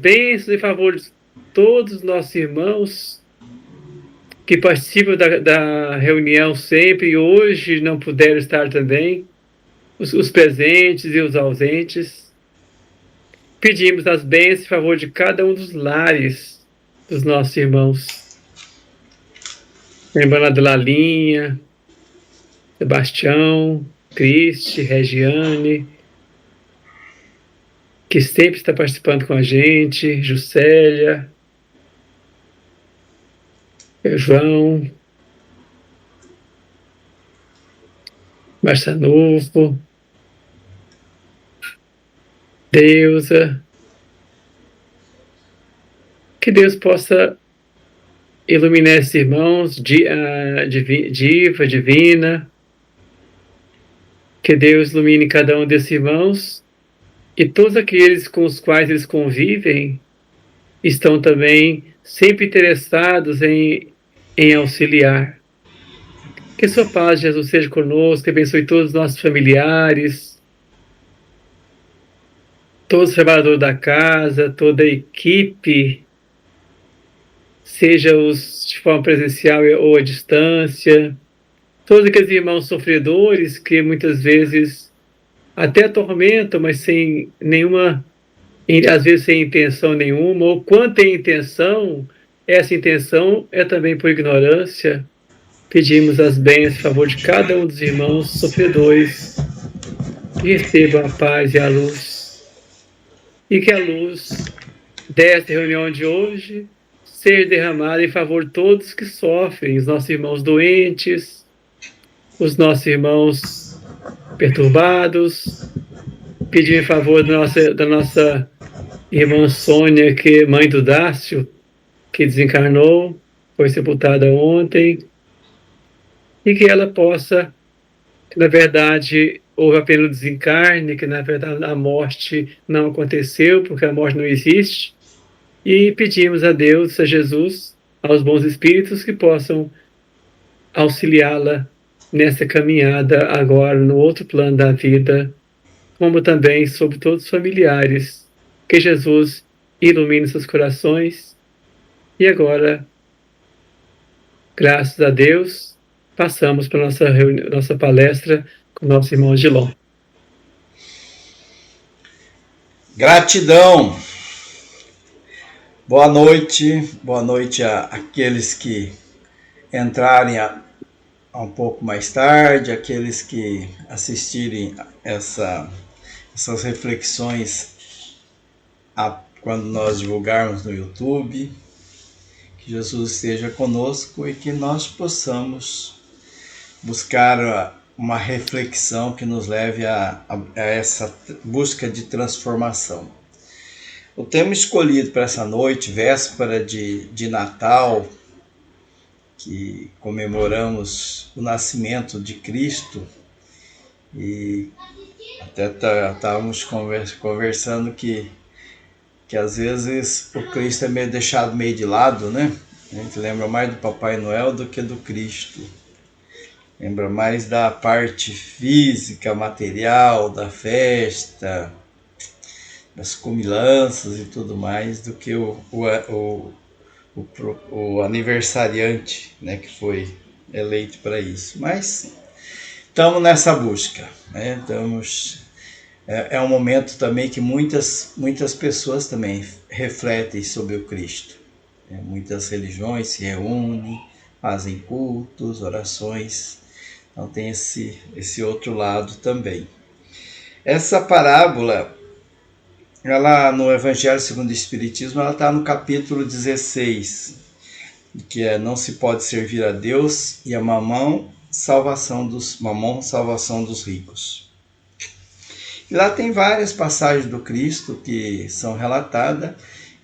bênçãos em favor de todos os nossos irmãos que participam da reunião sempre e hoje não puderam estar também, os presentes e os ausentes. Pedimos as bênçãos em favor de cada um dos lares dos nossos irmãos. Lembrando da Lalinha, Sebastião, Cristi, Regiane, que sempre está participando com a gente, Juscelia, João, Marçanufo, Deusa. Que Deus possa iluminar esses irmãos, Diva, Divina. Que Deus ilumine cada um desses irmãos e todos aqueles com os quais eles convivem estão também sempre interessados em auxiliar. Que sua paz, Jesus, seja conosco, que abençoe todos os nossos familiares, todos os trabalhadores da casa, toda a equipe, seja os de forma presencial ou à distância, todos aqueles irmãos sofredores que muitas vezes até atormentam, mas sem nenhuma, às vezes sem intenção nenhuma, ou quando tem intenção, essa intenção é também por ignorância. Pedimos as bênçãos em favor de cada um dos irmãos sofredores, que recebam a paz e a luz, e que a luz desta reunião de hoje seja derramada em favor de todos que sofrem, os nossos irmãos doentes, os nossos irmãos perturbados. Pedimos em favor da nossa irmã Sônia, que é mãe do Dácio, que desencarnou, foi sepultada ontem, e que ela possa, que na verdade houve apenas o desencarne, que na verdade a morte não aconteceu, porque a morte não existe, e pedimos a Deus, a Jesus, aos bons espíritos que possam auxiliá-la nessa caminhada agora no outro plano da vida, como também sobre todos os familiares. Que Jesus ilumine seus corações. E agora, graças a Deus, passamos para a nossa palestra com o nosso irmão Gilon. Gratidão. Boa noite a aqueles que entrarem um pouco mais tarde, aqueles que assistirem essas reflexões quando nós divulgarmos no YouTube. Que Jesus esteja conosco e que nós possamos buscar uma reflexão que nos leve a essa busca de transformação. O tema escolhido para essa noite, véspera de Natal, que comemoramos o nascimento de Cristo, e até estávamos conversando que às vezes o Cristo é deixado meio de lado, né? A gente lembra mais do Papai Noel do que do Cristo. Lembra mais da parte física, material, da festa, das comilanças e tudo mais, do que o aniversariante, né, que foi eleito para isso. Mas estamos nessa busca, né? É um momento também que muitas pessoas também refletem sobre o Cristo. Muitas religiões se reúnem, fazem cultos, orações. Então tem esse outro lado também. Essa parábola, ela no Evangelho segundo o Espiritismo, ela está no capítulo 16, que é: não se pode servir a Deus e a mamão, salvação dos ricos. E lá tem várias passagens do Cristo que são relatadas,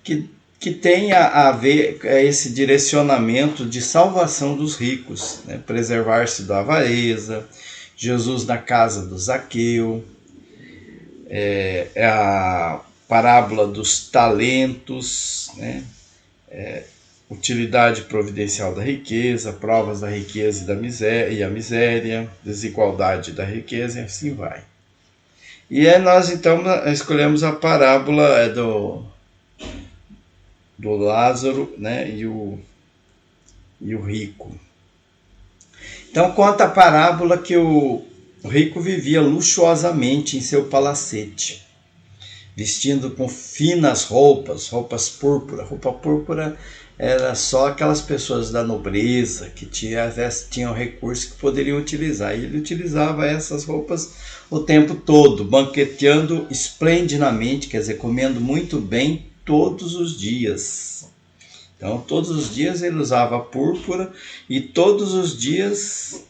que tem a ver esse direcionamento de salvação dos ricos, né? Preservar-se da avareza, Jesus na casa do Zaqueu, a parábola dos talentos, né? Utilidade providencial da riqueza, provas da riqueza e a miséria, desigualdade da riqueza, e assim vai. E nós então escolhemos a parábola do Lázaro, né, e o rico. Então conta a parábola que o rico vivia luxuosamente em seu palacete, vestindo com finas roupas púrpura. Roupa púrpura era só aquelas pessoas da nobreza que tinham recursos que poderiam utilizar. E ele utilizava essas roupas o tempo todo, banqueteando esplendidamente, quer dizer, comendo muito bem todos os dias. Então, todos os dias ele usava púrpura e todos os dias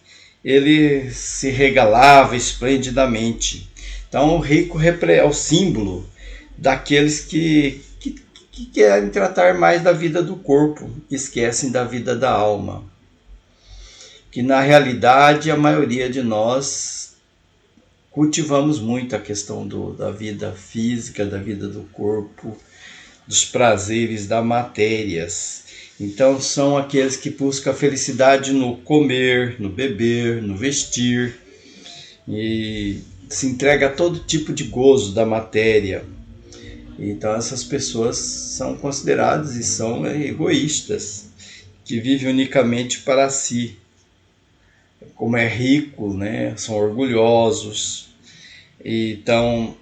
ele se regalava esplendidamente. Então, o rico é o símbolo daqueles que querem tratar mais da vida do corpo, esquecem da vida da alma. Que, na realidade, a maioria de nós cultivamos muito a questão da vida física, da vida do corpo, dos prazeres da matérias. Então são aqueles que buscam a felicidade no comer, no beber, no vestir, e se entrega a todo tipo de gozo da matéria. Então essas pessoas são consideradas e são egoístas, que vivem unicamente para si. Como é rico, né? São orgulhosos, e estão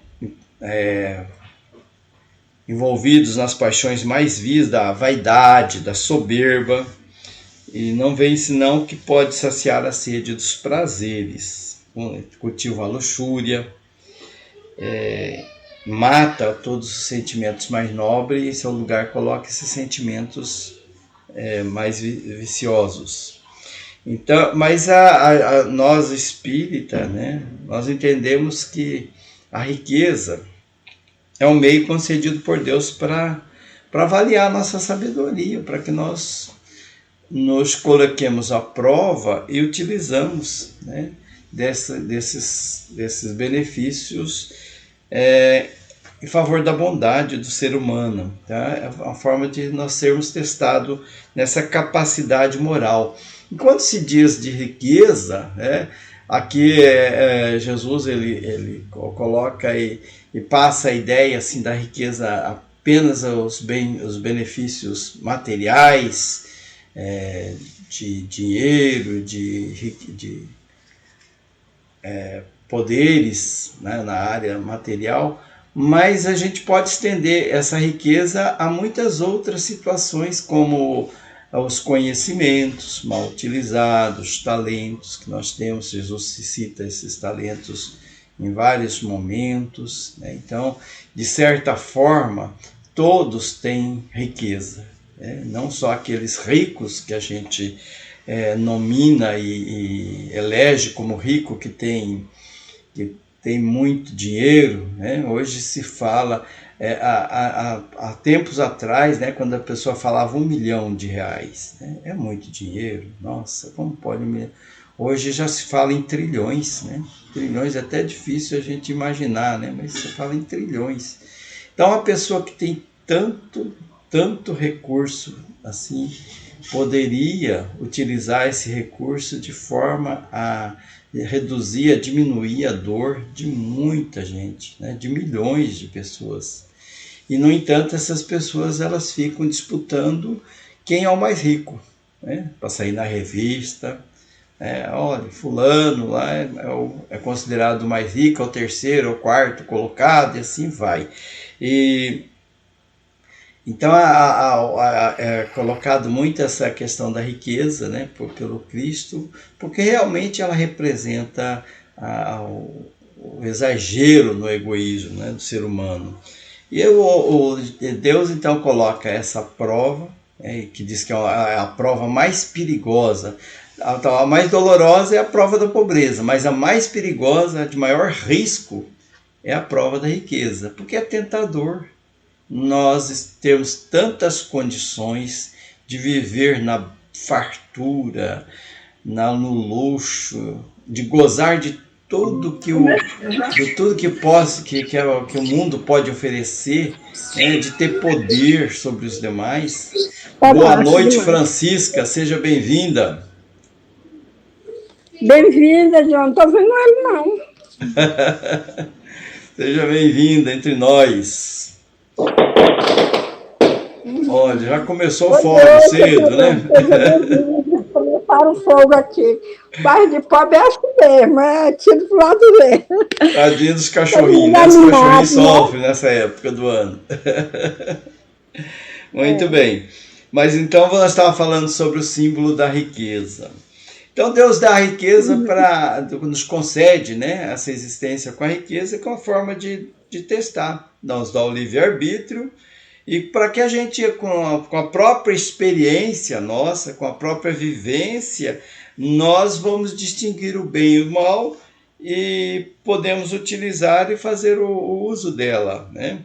envolvidos nas paixões mais vis da vaidade, da soberba, e não veem senão que pode saciar a sede dos prazeres. Cultiva a luxúria, mata todos os sentimentos mais nobres e em seu lugar coloca esses sentimentos mais viciosos. Então, mas nós espírita, né, nós entendemos que a riqueza é um meio concedido por Deus para avaliar a nossa sabedoria, para que nós nos coloquemos à prova e utilizamos, né, desses benefícios em favor da bondade do ser humano. Tá? É uma forma de nós sermos testados nessa capacidade moral. Enquanto se diz de riqueza, aqui Jesus ele coloca e passa a ideia assim, da riqueza apenas os benefícios materiais, de dinheiro, de poderes, né, na área material, mas a gente pode estender essa riqueza a muitas outras situações, como os conhecimentos mal utilizados, talentos que nós temos. Jesus cita esses talentos em vários momentos, né? Então, de certa forma, todos têm riqueza, né? Não só aqueles ricos que a gente nomina e elege como rico, que tem muito dinheiro, né? Hoje se fala, há tempos atrás, né, quando a pessoa falava R$1 milhão, né? É muito dinheiro, nossa, como pode $1 milhão? Hoje já se fala em trilhões, né? Trilhões é até difícil a gente imaginar, né? Mas se fala em trilhões. Então, a pessoa que tem tanto recurso assim, poderia utilizar esse recurso de forma a reduzir, a diminuir a dor de muita gente, né? De milhões de pessoas. E, no entanto, essas pessoas elas ficam disputando quem é o mais rico, né? Para sair na revista. Olha, fulano lá é considerado o mais rico, é o terceiro, é o quarto colocado, e assim vai. Então é colocado muito essa questão da riqueza, né, pelo Cristo, porque realmente ela representa o exagero no egoísmo, né, do ser humano. E Deus então coloca essa prova, que diz que é a prova mais perigosa. A mais dolorosa é a prova da pobreza, mas a mais perigosa, a de maior risco, é a prova da riqueza, porque é tentador nós temos tantas condições de viver na fartura, no luxo, de gozar de tudo que o mundo pode oferecer, né, de ter poder sobre os demais. Boa noite, Francisca, seja bem-vinda. Bem-vinda, João. Não estou vendo ele, não. Seja bem-vinda entre nós. Olha, já começou Foi fogo Deus que cedo, né? eles começaram o fogo aqui. Bairro de pobre é assim mesmo, é tiro pro lado dele. Tadinho dos Todo cachorrinhos, mundo né? Os cachorrinhos animado, né? sofrem nessa época do ano. Muito bem. Mas então nós estávamos falando sobre o símbolo da riqueza. Então Deus dá a riqueza para nos concede, né, essa existência com a riqueza com a forma de testar. Nos dá o livre-arbítrio e para que a gente, com a própria experiência nossa, com a própria vivência, nós vamos distinguir o bem e o mal e podemos utilizar e fazer o uso dela, né?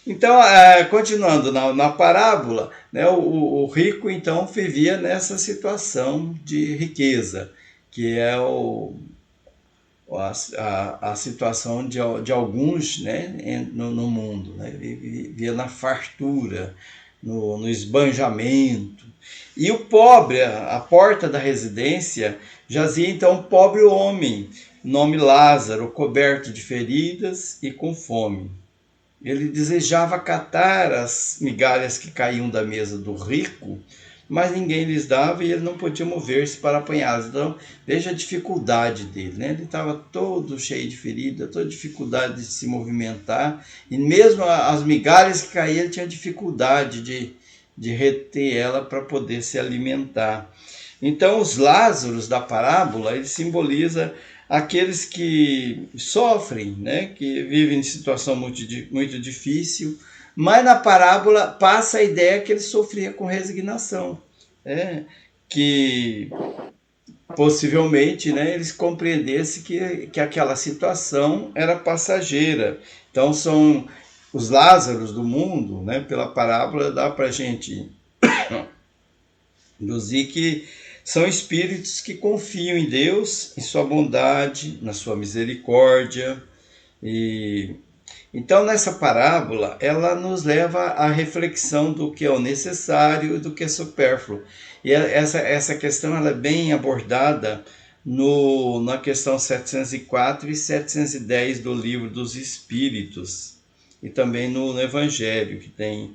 Então, continuando na parábola, né, o rico então vivia nessa situação de riqueza, que é a situação de alguns, né, no mundo, né, vivia na fartura, no esbanjamento. E o pobre, a porta da residência, jazia então um pobre homem, nome Lázaro, coberto de feridas e com fome. Ele desejava catar as migalhas que caíam da mesa do rico, mas ninguém lhes dava e ele não podia mover-se para apanhá-las. Então, veja a dificuldade dele, né? Ele estava todo cheio de ferida, toda dificuldade de se movimentar, e mesmo as migalhas que caíam, ele tinha dificuldade de reter ela para poder se alimentar. Então, os Lázaros da parábola, ele simboliza aqueles que sofrem, né, que vivem em situação muito difícil, mas na parábola passa a ideia que ele sofria com resignação, né, que possivelmente, né, eles compreendessem que aquela situação era passageira. Então são os Lázaros do mundo, né, pela parábola dá para a gente deduzir que são espíritos que confiam em Deus, em sua bondade, na sua misericórdia. E então nessa parábola ela nos leva à reflexão do que é o necessário e do que é supérfluo. E essa questão ela é bem abordada na questão 704 e 710 do Livro dos Espíritos, e também no Evangelho, que tem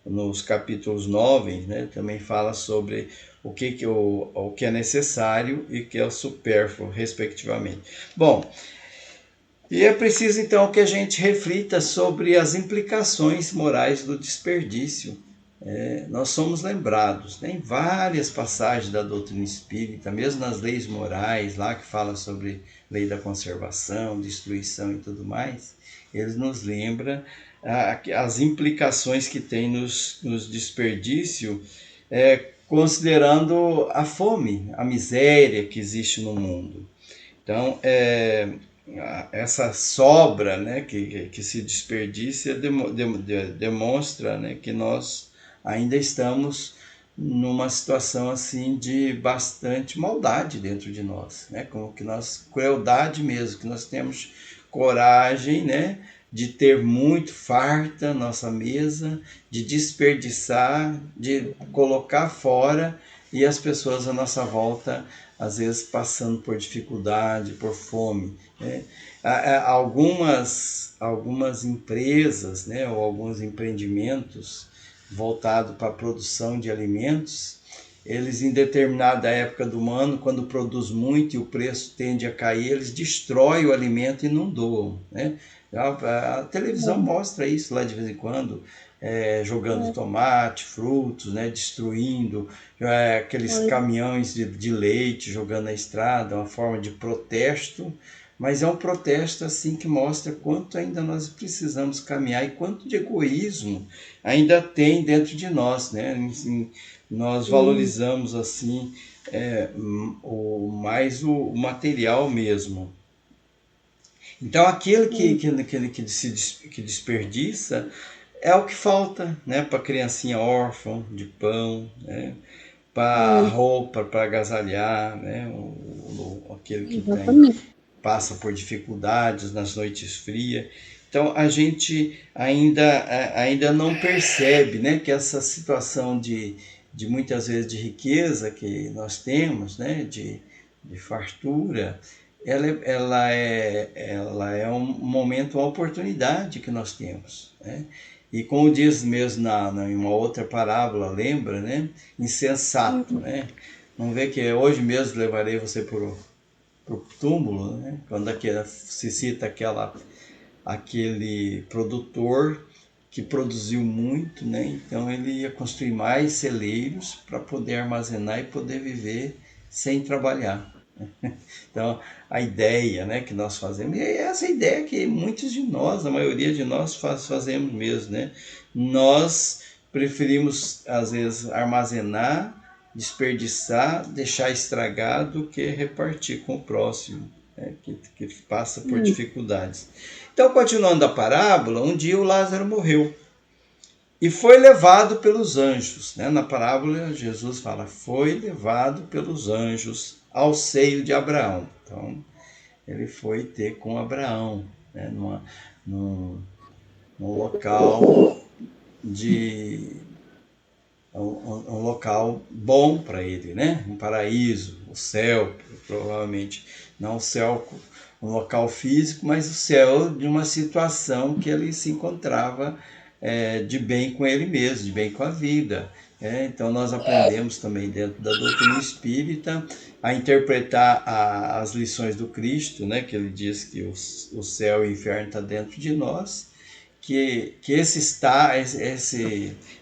nos capítulos 9, né, também fala sobre o que é necessário e o que é o supérfluo, respectivamente. Bom, e é preciso então que a gente reflita sobre as implicações morais do desperdício. Nós somos lembrados, né, em várias passagens da doutrina espírita, mesmo nas leis morais, lá que fala sobre lei da conservação, destruição e tudo mais, eles nos lembram as implicações que tem nos desperdício, considerando a fome, a miséria que existe no mundo. Então, essa sobra, né, que se desperdiça demonstra, né, que nós ainda estamos numa situação assim de bastante maldade dentro de nós, né, como que nós, crueldade mesmo, que nós temos coragem, né, de ter muito farta nossa mesa, de desperdiçar, de colocar fora, e as pessoas à nossa volta às vezes passando por dificuldade, por fome, né? Algumas empresas, né, ou alguns empreendimentos voltados para a produção de alimentos, eles em determinada época do ano, quando produz muito e o preço tende a cair, eles destroem o alimento e não doam, né? A televisão mostra isso lá de vez em quando, jogando tomate, frutos, né, destruindo aqueles caminhões de leite jogando na estrada, uma forma de protesto, mas é um protesto assim que mostra quanto ainda nós precisamos caminhar e quanto de egoísmo ainda tem dentro de nós, né? Assim, nós valorizamos assim mais o material mesmo. Então aquilo que desperdiça é o que falta, né, para a criancinha órfã de pão, né, para roupa, para agasalhar, né, aquele que passa por dificuldades nas noites frias. Então a gente ainda não percebe, né, que essa situação de muitas vezes de riqueza que nós temos, né, de fartura, ela é um momento, uma oportunidade que nós temos, né? E como diz mesmo em uma outra parábola, lembra, né? Insensato, né? Não vê que hoje mesmo levarei você para o túmulo, né? Quando se cita aquele produtor que produziu muito, né? Então ele ia construir mais celeiros para poder armazenar e poder viver sem trabalhar. Então, a ideia, né, que nós fazemos, e é essa ideia que muitos de nós, a maioria de nós fazemos mesmo, né? Nós preferimos, às vezes, armazenar, desperdiçar, deixar estragar do que repartir com o próximo, né, que passa por dificuldades. Então, continuando a parábola, um dia o Lázaro morreu e foi levado pelos anjos, né? Na parábola, Jesus fala, foi levado pelos anjos ao seio de Abraão. Então, ele foi ter com Abraão, né? Num local um local bom para ele, né? Um paraíso, o céu, provavelmente. Não o céu, um local físico, mas o céu de uma situação que ele se encontrava de bem com ele mesmo, de bem com a vida. Então nós aprendemos também dentro da doutrina espírita a interpretar as lições do Cristo, né? Que ele diz que o céu e o inferno estão dentro de nós, que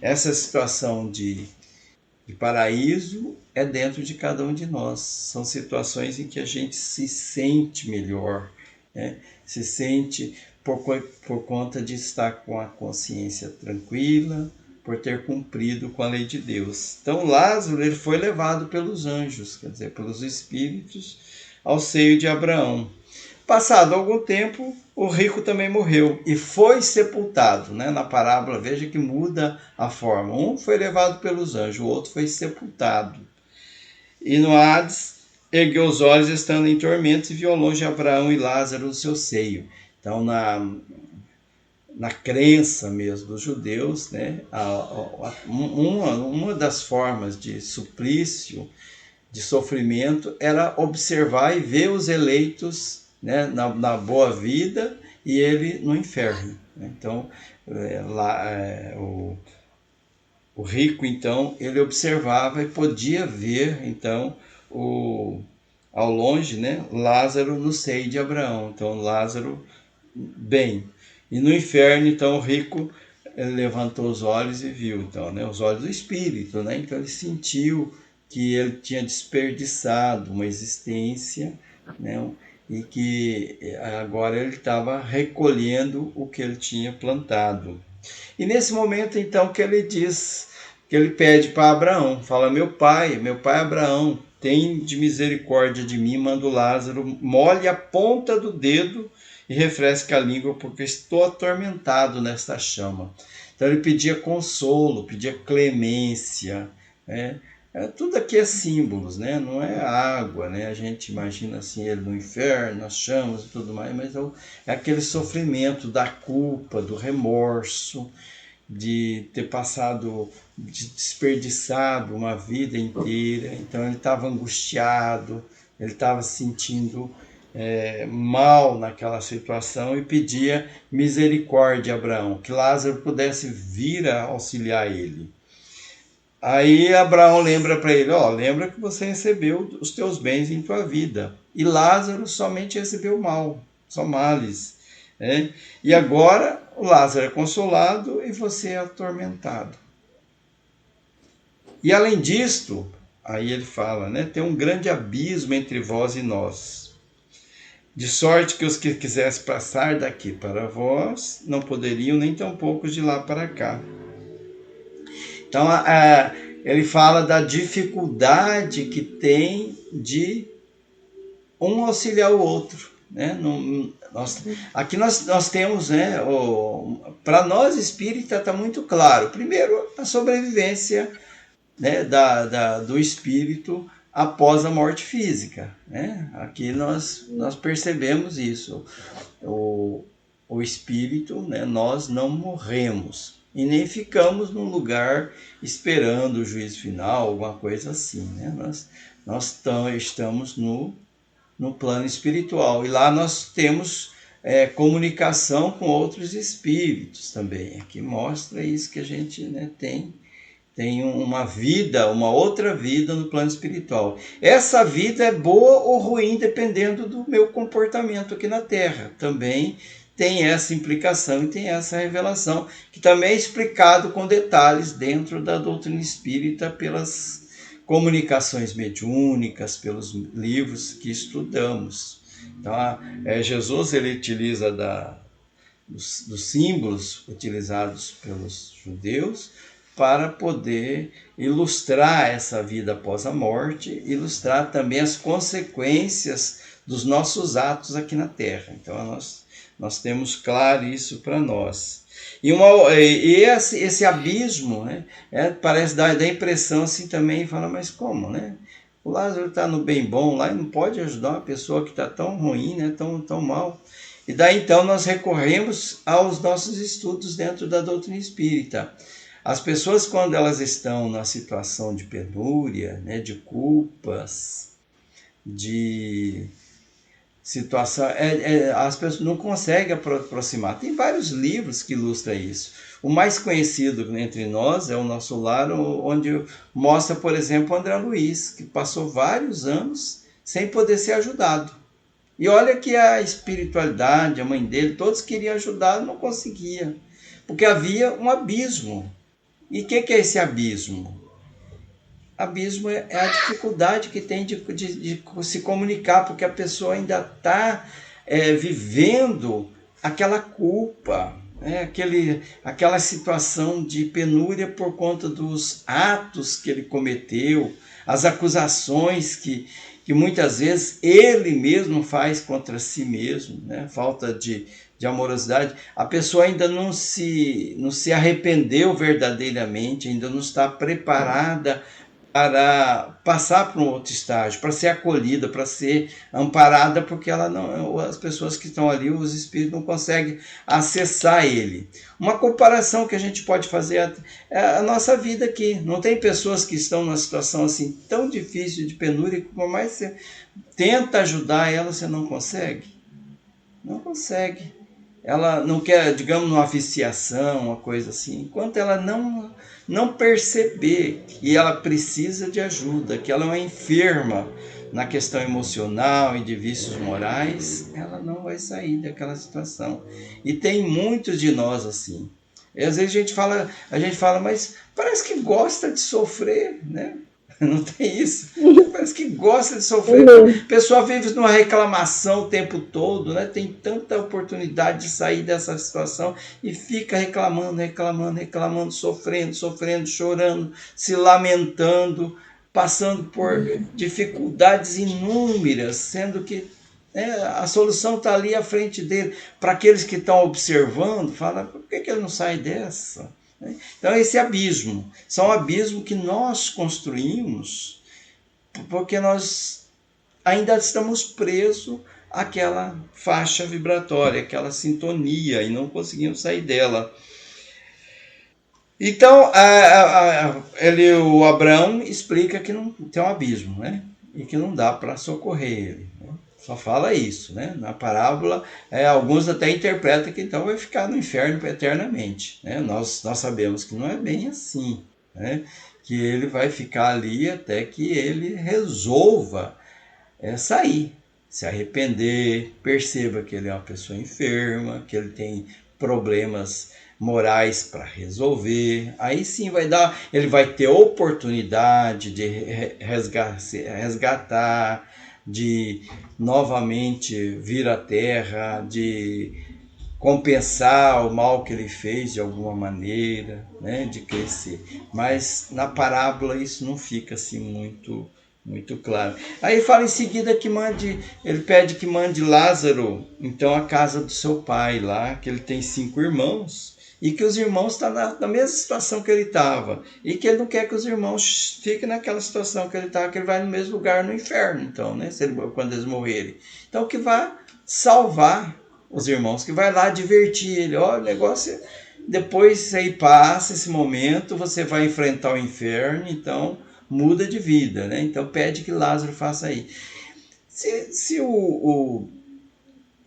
essa situação de paraíso é dentro de cada um de nós. São situações em que a gente se sente melhor, né? Se sente por conta de estar com a consciência tranquila, por ter cumprido com a lei de Deus. Então Lázaro ele foi levado pelos anjos, quer dizer, pelos espíritos, ao seio de Abraão. Passado algum tempo, o rico também morreu e foi sepultado, né? Na parábola, veja que muda a forma. Um foi levado pelos anjos, o outro foi sepultado. E no Hades, ergueu os olhos, estando em tormentos, e viu ao longe Abraão e Lázaro no seu seio. Então, na crença mesmo dos judeus, né? Uma das formas de suplício, de sofrimento, era observar e ver os eleitos, né, na boa vida e ele no inferno. Então, o rico, então, ele observava e podia ver, então, ao longe, né, Lázaro no seio de Abraão. Então, Lázaro bem. E no inferno, então, o rico levantou os olhos e viu, então, né, os olhos do espírito, né? Então, ele sentiu que ele tinha desperdiçado uma existência, né? E que agora ele estava recolhendo o que ele tinha plantado. E nesse momento, então, que ele diz, que ele pede para Abraão, fala, meu pai Abraão, tem de misericórdia de mim, manda o Lázaro, molhe a ponta do dedo e refresque a língua, porque estou atormentado nesta chama. Então ele pedia consolo, pedia clemência, né? Tudo aqui é símbolos, né? Não é água, né? A gente imagina assim, ele no inferno, as chamas e tudo mais, mas é aquele sofrimento da culpa, do remorso, de ter passado, de desperdiçado uma vida inteira. Então ele estava angustiado, ele estava se sentindo mal naquela situação e pedia misericórdia a Abraão, que Lázaro pudesse vir a auxiliar ele. Aí Abraão lembra para ele, lembra que você recebeu os teus bens em tua vida. E Lázaro somente recebeu mal, só males. Né? E agora o Lázaro é consolado e você é atormentado. E além disto, aí ele fala, né, tem um grande abismo entre vós e nós. De sorte que os que quisessem passar daqui para vós não poderiam, nem tampouco de lá para cá. Então, ele fala da dificuldade que tem de um auxiliar o outro. Né? Aqui nós temos, né, para nós espírita está muito claro. Primeiro, a sobrevivência, né, do espírito após a morte física. Né? Aqui nós percebemos isso. O espírito, né, nós não morremos. E nem ficamos num lugar esperando o juízo final, alguma coisa assim. Né? Nós estamos no plano espiritual. E lá nós temos comunicação com outros espíritos também. Aqui mostra isso que a gente, né, tem uma vida, uma outra vida no plano espiritual. Essa vida é boa ou ruim dependendo do meu comportamento aqui na Terra. Também tem essa implicação e tem essa revelação, que também é explicado com detalhes dentro da doutrina espírita pelas comunicações mediúnicas, pelos livros que estudamos. Então, Jesus ele utiliza dos símbolos utilizados pelos judeus para poder ilustrar essa vida após a morte, ilustrar também as consequências dos nossos atos aqui na Terra. Então, nós temos claro isso para nós. E esse abismo, né, parece dar a impressão assim também, fala, mas como, né? O Lázaro está no bem bom lá e não pode ajudar uma pessoa que está tão ruim, né, tão mal. E daí então nós recorremos aos nossos estudos dentro da doutrina espírita. As pessoas, quando elas estão na situação de penúria, né, de culpas, de situação, as pessoas não conseguem aproximar. Tem vários livros que ilustram isso. O mais conhecido entre nós é o Nosso Lar, onde mostra, por exemplo, o André Luiz, que passou vários anos sem poder ser ajudado. E olha que a espiritualidade, a mãe dele, todos queriam ajudar, não conseguia, porque havia um abismo. E o que é esse abismo? Abismo é a dificuldade que tem de se comunicar, porque a pessoa ainda está vivendo aquela culpa, aquela situação de penúria por conta dos atos que ele cometeu, as acusações que muitas vezes ele mesmo faz contra si mesmo, né? Falta de amorosidade. A pessoa ainda não se arrependeu verdadeiramente, ainda não está preparada para passar para um outro estágio, para ser acolhida, para ser amparada, porque as pessoas que estão ali, os espíritos, não conseguem acessar ele. Uma comparação que a gente pode fazer é a nossa vida aqui. Não tem pessoas que estão numa situação assim tão difícil de penúria, que por mais você tenta ajudar ela, você não consegue. Não consegue. Ela não quer, digamos, uma viciação, uma coisa assim. Enquanto ela não perceber que ela precisa de ajuda, que ela é uma enferma na questão emocional e de vícios morais, ela não vai sair daquela situação. E tem muitos de nós assim. E às vezes a gente fala, mas parece que gosta de sofrer, né? Não tem isso. Parece que gosta de sofrer. A pessoa vive numa reclamação o tempo todo, né? Tem tanta oportunidade de sair dessa situação e fica reclamando, sofrendo, chorando, se lamentando, passando por dificuldades inúmeras, sendo que a solução está ali à frente dele. Para aqueles que estão observando, fala, por que ele não sai dessa? Então, esse abismo, são abismos que nós construímos porque nós ainda estamos presos àquela faixa vibratória, àquela sintonia, e não conseguimos sair dela. Então, o Abraão explica que não tem um abismo, né? E que não dá para socorrer ele. Né? Só fala isso, né? Na parábola, alguns até interpretam que então vai ficar no inferno eternamente. Né? Nós sabemos que não é bem assim, né? Que ele vai ficar ali até que ele resolva sair, se arrepender, perceba que ele é uma pessoa enferma, que ele tem problemas morais para resolver. Aí sim ele vai ter oportunidade de resgatar, de novamente vir à Terra, de compensar o mal que ele fez de alguma maneira, né, de crescer. Mas na parábola isso não fica assim muito claro. Aí fala em seguida que ele pede que mande Lázaro, então, à casa do seu pai lá, que ele tem 5 irmãos, e que os irmãos estão na mesma situação que ele estava, e que ele não quer que os irmãos fiquem naquela situação que ele estava, que ele vai no mesmo lugar, no inferno, então, né, quando eles morrerem. Então, que vai salvar os irmãos, que vai lá divertir ele. Ó, o negócio, depois aí passa esse momento, você vai enfrentar o inferno, então muda de vida, né? Então pede que Lázaro faça aí. Se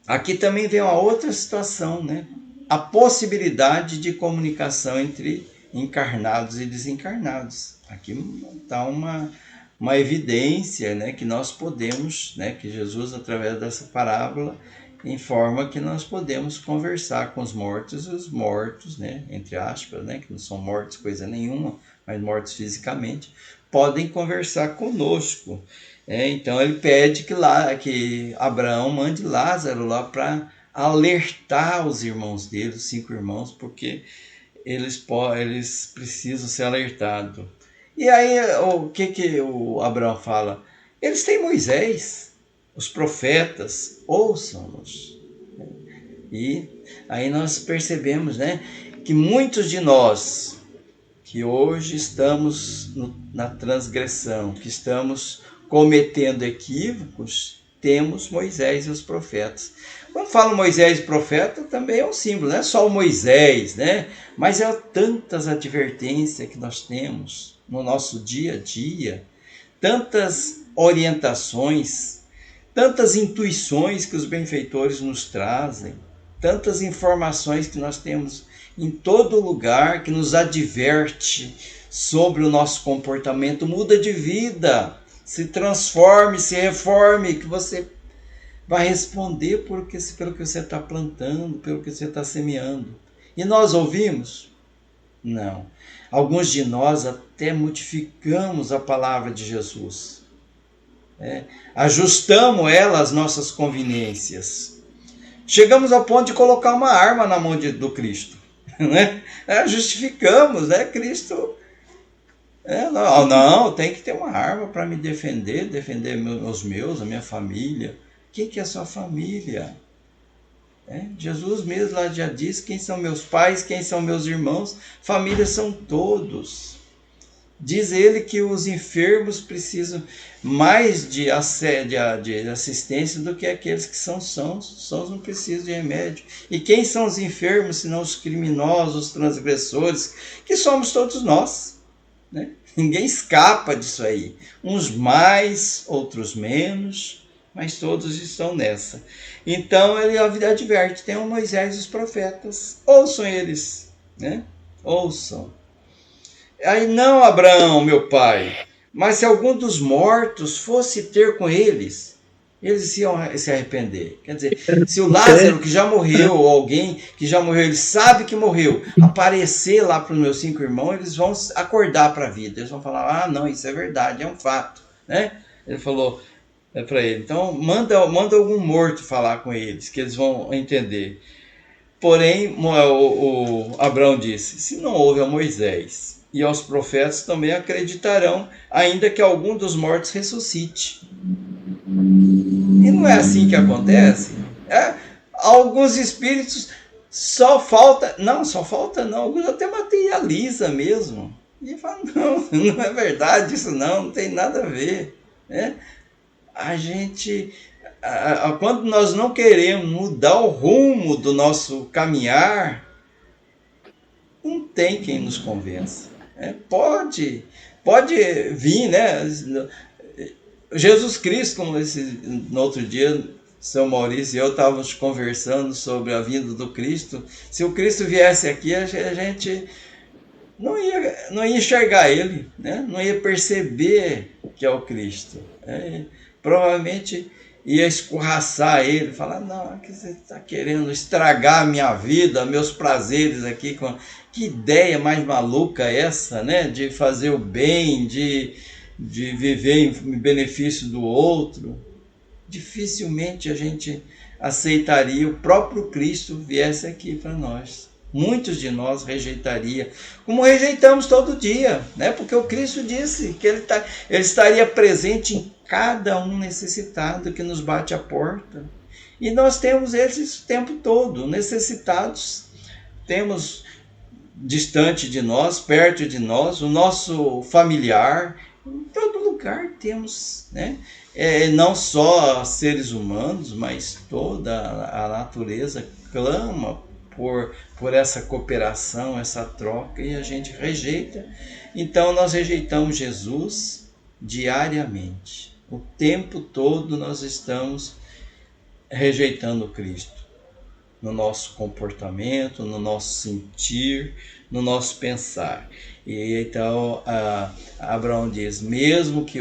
Aqui também vem uma outra situação, né? A possibilidade de comunicação entre encarnados e desencarnados. Aqui está uma evidência, né, que nós podemos, né, que Jesus, através dessa parábola, informa que nós podemos conversar com os mortos, né, entre aspas, né, que não são mortos coisa nenhuma, mas mortos fisicamente, podem conversar conosco. Então ele pede que Abraão mande Lázaro lá para alertar os irmãos dele, os 5 irmãos, porque eles precisam ser alertados. E aí o que o Abraão fala? Eles têm Moisés, os profetas, ouçam-nos. E aí nós percebemos, né, que muitos de nós que hoje estamos na transgressão, que estamos cometendo equívocos, temos Moisés e os profetas. Quando falo Moisés e profeta, também é um símbolo, não é só o Moisés, né? Mas é tantas advertências que nós temos no nosso dia a dia, tantas orientações, tantas intuições que os benfeitores nos trazem, tantas informações que nós temos em todo lugar, que nos adverte sobre o nosso comportamento. Muda de vida, se transforme, se reforme, que você vai responder pelo que você está plantando, pelo que você está semeando. E nós ouvimos? Não. Alguns de nós até modificamos a palavra de Jesus. Ajustamos ela às nossas conveniências. Chegamos ao ponto de colocar uma arma na mão do Cristo. Né? Justificamos, né? Cristo... não, tem que ter uma arma para me defender os meus, a minha família. Quem que é a sua família? Jesus mesmo lá já disse quem são meus pais, quem são meus irmãos. Família são todos. Diz ele que os enfermos precisam mais de assistência do que aqueles que são sãos. Sãos não precisam de remédio. E quem são os enfermos, senão os criminosos, os transgressores, que somos todos nós, né? Ninguém escapa disso aí. Uns mais, outros menos, mas todos estão nessa. Então ele adverte, tem o Moisés e os profetas. Ouçam eles, né? Ouçam. Aí não, Abraão, meu pai, mas se algum dos mortos fosse ter com eles iam se arrepender. Quer dizer, se o Lázaro, que já morreu, ou alguém que já morreu, ele sabe que morreu, aparecer lá para os meus 5 irmãos, eles vão acordar para a vida. Eles vão falar, não, isso é verdade, é um fato. Né? Ele falou para ele, então manda algum morto falar com eles, que eles vão entender. Porém, o Abraão disse, se não houve a Moisés e aos profetas, também acreditarão, ainda que algum dos mortos ressuscite. E não é assim que acontece. Alguns espíritos alguns até materializa mesmo. E fala, não é verdade isso não tem nada a ver. A gente, quando nós não queremos mudar o rumo do nosso caminhar, não tem quem nos convença. Pode vir, né? Jesus Cristo, como no outro dia, São Maurício e eu estávamos conversando sobre a vinda do Cristo. Se o Cristo viesse aqui, a gente não ia enxergar ele, né? Não ia perceber que é o Cristo. Provavelmente ia escorraçar ele, falar, não, que você está querendo estragar a minha vida, meus prazeres aqui. Que ideia mais maluca essa, né? De fazer o bem, de viver em benefício do outro. Dificilmente a gente aceitaria o próprio Cristo viesse aqui para nós. Muitos de nós rejeitaria, como rejeitamos todo dia, né? Porque o Cristo disse que ele estaria presente em cada um necessitado que nos bate à porta. E nós temos eles o tempo todo, necessitados. Temos distante de nós, perto de nós, o nosso familiar. Em todo lugar temos, né? Não só seres humanos, mas toda a natureza clama por essa cooperação, essa troca, e a gente rejeita. Então nós rejeitamos Jesus diariamente. O tempo todo nós estamos rejeitando Cristo no nosso comportamento, no nosso sentir, no nosso pensar. E então Abraão diz, mesmo que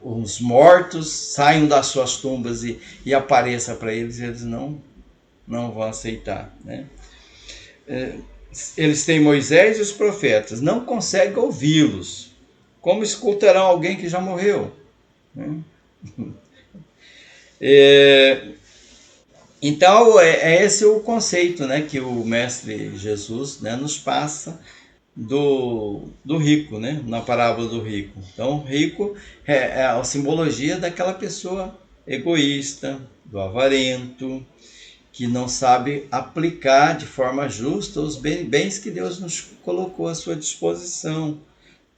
os mortos saiam das suas tumbas e apareça para eles, eles não vão aceitar, né? Eles têm Moisés e os profetas, não conseguem ouvi-los. Como escutarão alguém que já morreu? Então, esse o conceito, né, que o Mestre Jesus, né, nos passa do rico, né, na parábola do rico. Então, o rico é a simbologia daquela pessoa egoísta, do avarento, que não sabe aplicar de forma justa os bens que Deus nos colocou à sua disposição.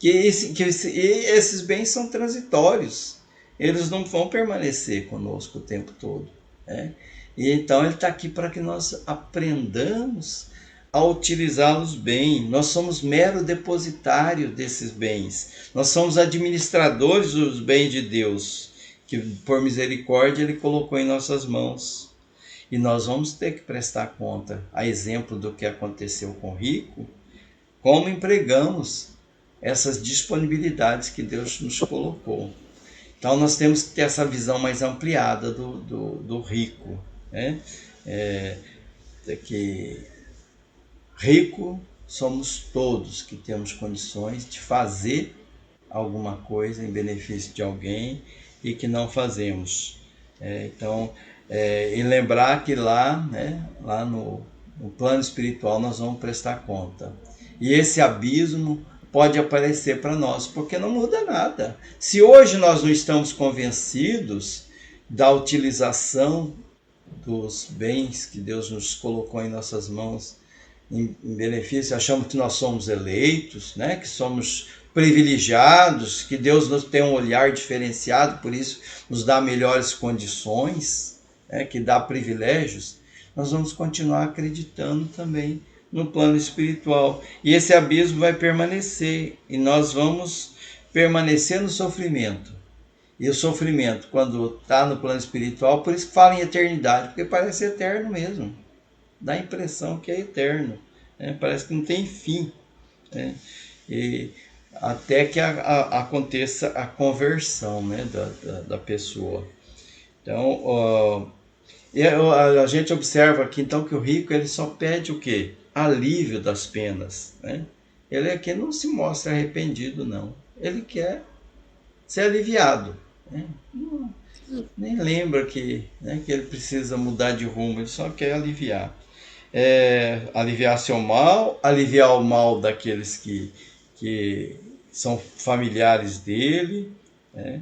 Esses bens são transitórios, eles não vão permanecer conosco o tempo todo, né? E então ele está aqui para que nós aprendamos a utilizá-los bem. Nós somos mero depositário desses bens, nós somos administradores dos bens de Deus, que por misericórdia ele colocou em nossas mãos. E nós vamos ter que prestar conta, a exemplo do que aconteceu com o rico, como empregamos essas disponibilidades que Deus nos colocou. Então nós temos que ter essa visão mais ampliada do rico, né? Que rico somos todos que temos condições de fazer alguma coisa em benefício de alguém e que não fazemos. E lembrar que lá, né, lá no plano espiritual nós vamos prestar conta. E esse abismo pode aparecer para nós, porque não muda nada. Se hoje nós não estamos convencidos da utilização dos bens que Deus nos colocou em nossas mãos em benefício, achamos que nós somos eleitos, né, que somos privilegiados, que Deus nos tem um olhar diferenciado, por isso nos dá melhores condições, que dá privilégios, nós vamos continuar acreditando também no plano espiritual. E esse abismo vai permanecer, e nós vamos permanecer no sofrimento. E o sofrimento, quando está no plano espiritual, por isso que fala em eternidade, porque parece eterno mesmo. Dá a impressão que é eterno, né? Parece que não tem fim, né? E até que aconteça a conversão, né, da pessoa. Então, a gente observa aqui então que o rico ele só pede o quê? Alívio das penas, né? Ele aqui não se mostra arrependido, não. Ele quer ser aliviado, né? Nem lembra que ele precisa mudar de rumo, ele só quer aliviar. Aliviar seu mal, aliviar o mal daqueles que são familiares dele, né?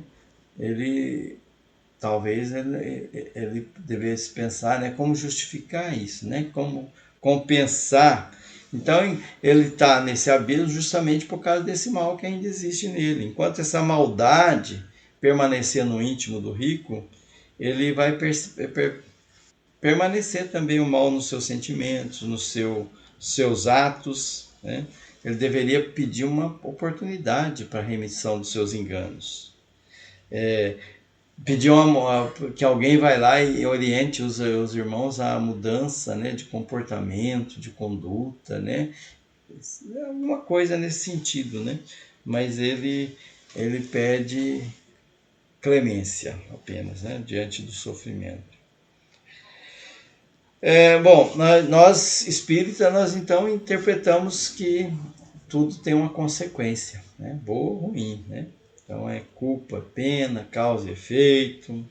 Talvez ele devesse pensar, né, como justificar isso, né, como compensar. Então ele está nesse abismo justamente por causa desse mal que ainda existe nele. Enquanto essa maldade permanecer no íntimo do rico, ele vai permanecer também o mal nos seus sentimentos, nos seus atos, né? Ele deveria pedir uma oportunidade para a remissão dos seus enganos. Pedir que alguém vai lá e oriente os irmãos à mudança, né, de comportamento, de conduta, né? Alguma coisa nesse sentido, né? Mas ele pede clemência apenas, né, diante do sofrimento. Bom, nós espíritas, nós então interpretamos que tudo tem uma consequência, né? Boa ou ruim, né? Então é culpa, pena, causa e efeito,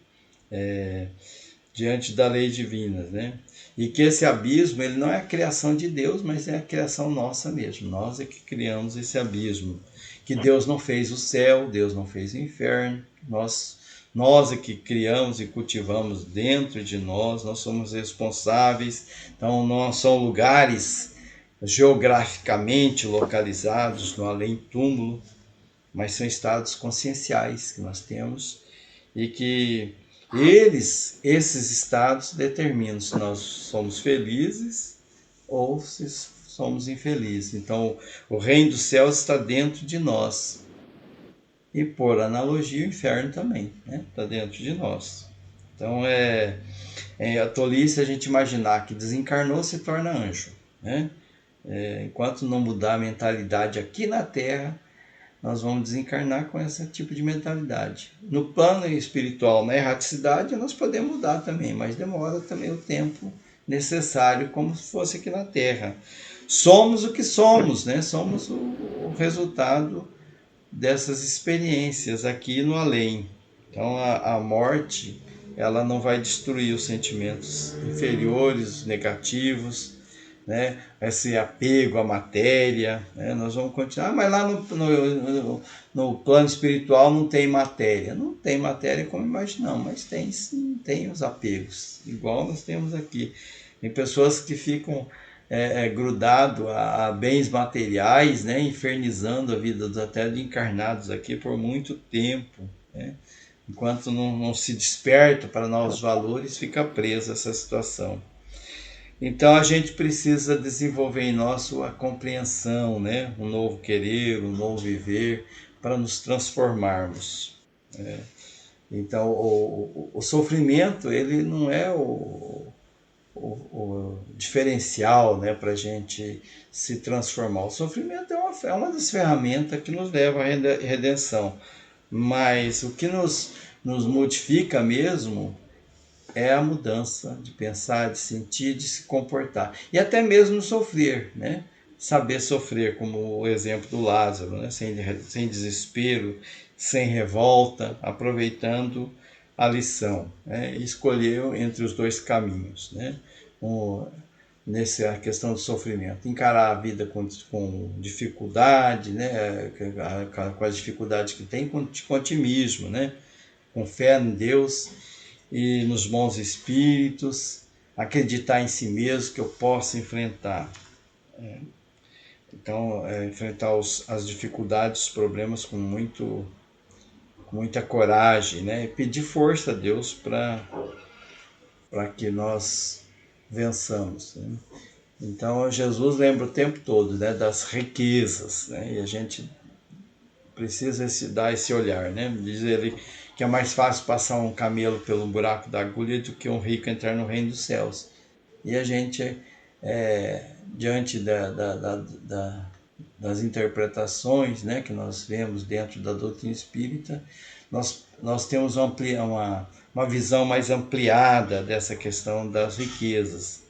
diante da lei divina, né? E que esse abismo ele não é a criação de Deus, mas é a criação nossa mesmo. Nós é que criamos esse abismo. Que Deus não fez o céu, Deus não fez o inferno, nós é que criamos e cultivamos dentro de nós somos responsáveis. Então não são lugares geograficamente localizados no além-túmulo, mas são estados conscienciais que nós temos e que esses estados determinam se nós somos felizes ou se somos infelizes. Então o reino dos céus está dentro de nós. E por analogia, o inferno também, né? Está dentro de nós. Então a tolice a gente imaginar que desencarnou se torna anjo, né? Enquanto não mudar a mentalidade aqui na Terra, nós vamos desencarnar com esse tipo de mentalidade. No plano espiritual, na erraticidade, nós podemos mudar também, mas demora também o tempo necessário, como se fosse aqui na Terra. Somos o que somos, né? Somos o resultado dessas experiências aqui no além. Então a morte, ela não vai destruir os sentimentos inferiores, negativos, né? Esse apego à matéria, né? Nós vamos continuar, mas lá no plano espiritual não tem matéria. Não tem matéria como imaginamos, mas tem os apegos, igual nós temos aqui. Tem pessoas que ficam grudado a bens materiais, né? Infernizando a vida dos até de encarnados aqui por muito tempo, né? Enquanto não se desperta para novos valores, fica preso a essa situação. Então a gente precisa desenvolver em nós a compreensão, né? Um novo querer, um novo viver, para nos transformarmos. Então o sofrimento, ele não é o diferencial, né, para a gente se transformar. O sofrimento é uma das ferramentas que nos leva à redenção. Mas o que nos modifica mesmo é a mudança de pensar, de sentir, de se comportar. E até mesmo sofrer, né? Saber sofrer, como o exemplo do Lázaro, né? Sem desespero, sem revolta, aproveitando a lição, né? E escolheu entre os dois caminhos, né? Nessa questão do sofrimento, encarar a vida com dificuldade, né? Com as dificuldades que tem, com otimismo, né? Com fé em Deus e nos bons espíritos, acreditar em si mesmo que eu posso enfrentar. Então, enfrentar as dificuldades, os problemas com muita coragem, né? E pedir força a Deus para que nós vençamos, né? Então, Jesus lembra o tempo todo, né, das riquezas, né? E a gente precisa dar esse olhar, né? Diz ele que é mais fácil passar um camelo pelo buraco da agulha do que um rico entrar no reino dos céus. E a gente, diante das interpretações, né, que nós vemos dentro da doutrina espírita, nós temos uma visão mais ampliada dessa questão das riquezas.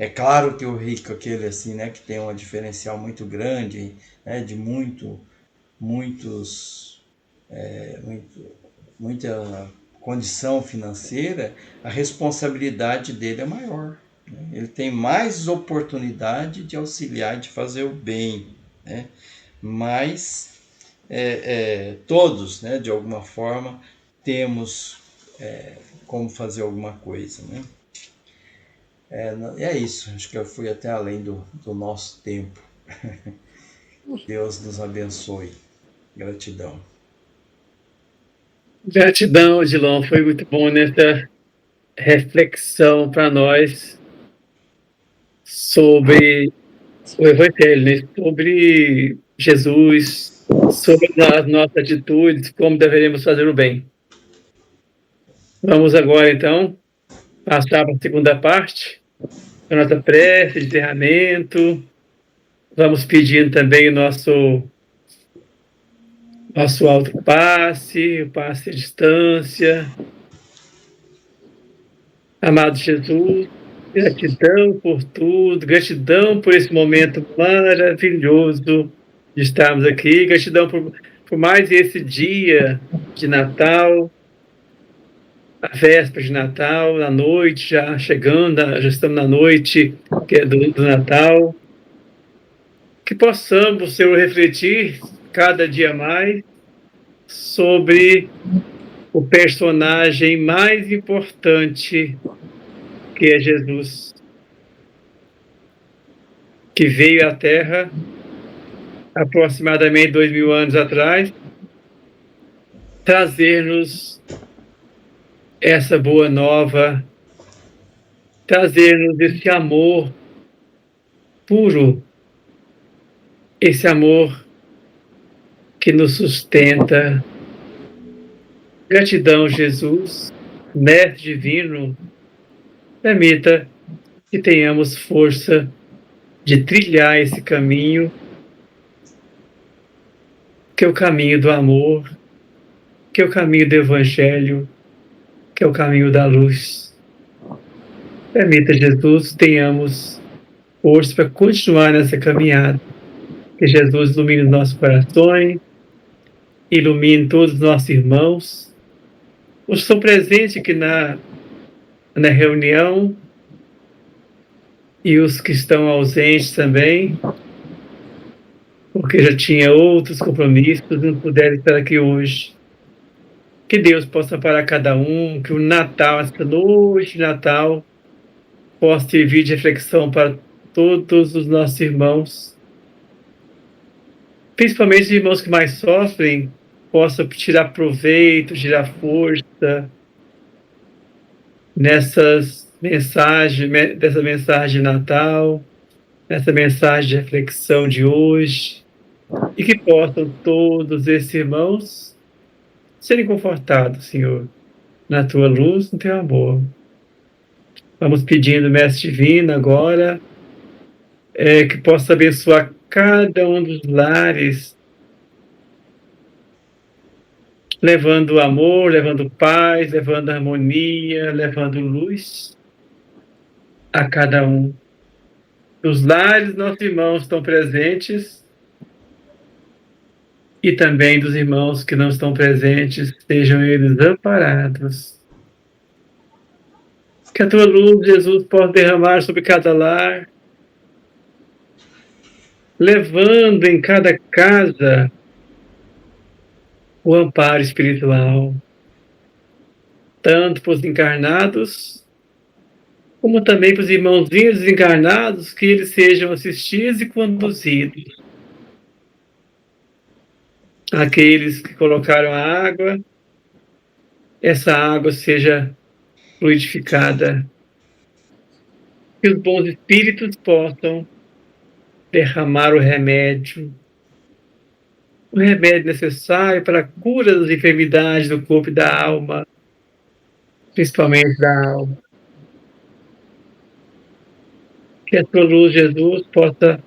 É claro que o rico, aquele assim, né, que tem um diferencial muito grande, né, de muita condição financeira, a responsabilidade dele é maior, né? Ele tem mais oportunidade de auxiliar, de fazer o bem, né? Mas todos, né, de alguma forma, temos como fazer alguma coisa, né? É isso, acho que eu fui até além do nosso tempo. Deus nos abençoe. Gratidão. Gratidão, Odilon. Foi muito bom nessa reflexão para nós sobre o Evangelho, né? Sobre Jesus, sobre as nossas atitudes, como deveremos fazer o bem. Vamos agora, então, passar para a segunda parte, a nossa prece de encerramento. Vamos pedindo também o nosso autopasse, o passe à distância. Amado Jesus, gratidão por tudo, gratidão por esse momento maravilhoso de estarmos aqui, gratidão por mais esse dia de Natal, a véspera de Natal, a noite já chegando, já estamos na noite que é do Natal. Que possamos, Senhor, refletir cada dia mais sobre o personagem mais importante, que é Jesus, que veio à Terra aproximadamente 2000 anos atrás, trazer-nos essa boa nova, trazer-nos esse amor puro, esse amor que nos sustenta. Gratidão, Jesus, Mestre Divino, permita que tenhamos força de trilhar esse caminho, que é o caminho do amor, que é o caminho do Evangelho, que é o caminho da luz. Permita, Jesus, tenhamos força para continuar nessa caminhada. Que Jesus ilumine os nossos corações, ilumine todos os nossos irmãos, os que estão presentes aqui na reunião e os que estão ausentes também, porque já tinha outros compromissos e não puderam estar aqui hoje. Que Deus possa parar cada um, que o Natal, essa noite de Natal, possa servir de reflexão para todos os nossos irmãos, principalmente os irmãos que mais sofrem, possam tirar proveito, tirar força dessa mensagem de Natal, nessa mensagem de reflexão de hoje, e que possam todos esses irmãos serem confortados, Senhor, na Tua luz, no Teu amor. Vamos pedindo, Mestre Divino, agora, que possa abençoar cada um dos lares, levando amor, levando paz, levando harmonia, levando luz a cada um. Nos lares, nossos irmãos estão presentes e também dos irmãos que não estão presentes, sejam eles amparados. Que a Tua luz, Jesus, possa derramar sobre cada lar, levando em cada casa o amparo espiritual, tanto para os encarnados, como também para os irmãozinhos desencarnados, que eles sejam assistidos e conduzidos. Aqueles que colocaram a água, essa água seja fluidificada, que os bons espíritos possam derramar o remédio necessário para a cura das enfermidades do corpo e da alma, principalmente da alma. Que a Tua luz, Jesus, possa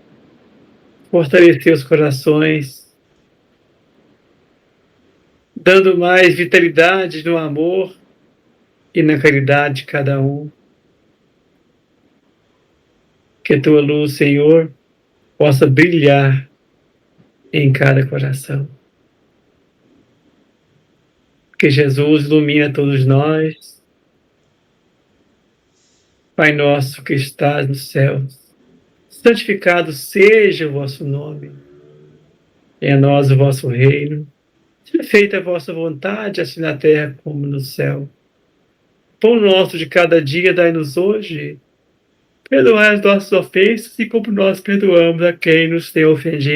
fortalecer os corações, dando mais vitalidade no amor e na caridade de cada um. Que a Tua luz, Senhor, possa brilhar em cada coração. Que Jesus ilumine a todos nós. Pai nosso que estás nos céus, santificado seja o vosso nome. Venha a nós o vosso reino. Seja feita a vossa vontade, assim na terra como no céu. Pão nosso de cada dia dai-nos hoje. Perdoai as nossas ofensas, e como nós perdoamos a quem nos tem ofendido.